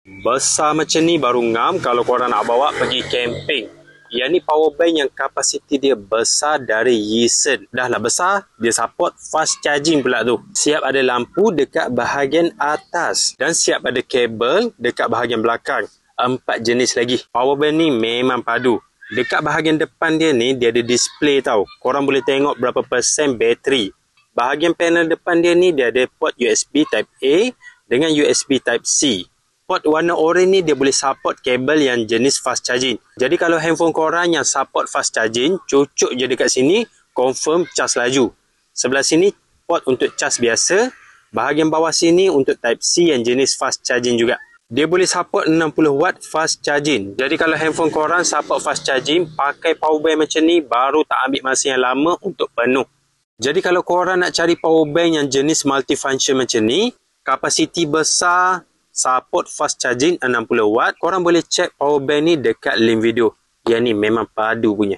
Besar macam ni baru ngam kalau korang nak bawa pergi camping. Yang ni power bank yang kapasiti dia besar dari Yisen. Dah lah besar, dia support fast charging pula tu. Siap ada lampu dekat bahagian atas. Dan siap ada kabel dekat bahagian belakang. 4 jenis lagi. Power bank ni memang padu. Dekat bahagian depan dia ni, dia ada display tau. Korang boleh tengok berapa persen bateri. Bahagian panel depan dia ni, dia ada port USB Type A dengan USB Type C. Port warna oren ni dia boleh support kabel yang jenis fast charging. Jadi kalau handphone korang yang support fast charging, cucuk je dekat sini, confirm cas laju. Sebelah sini port untuk cas biasa. Bahagian bawah sini untuk Type C yang jenis fast charging juga. Dia boleh support 60 watt fast charging. Jadi kalau handphone korang support fast charging, pakai power bank macam ni baru tak ambil masa yang lama untuk penuh. Jadi kalau korang nak cari power bank yang jenis multifunction macam ni, kapasiti besar, support fast charging 60 watt, korang boleh check power bank ni dekat link video. Yang ni memang padu punya.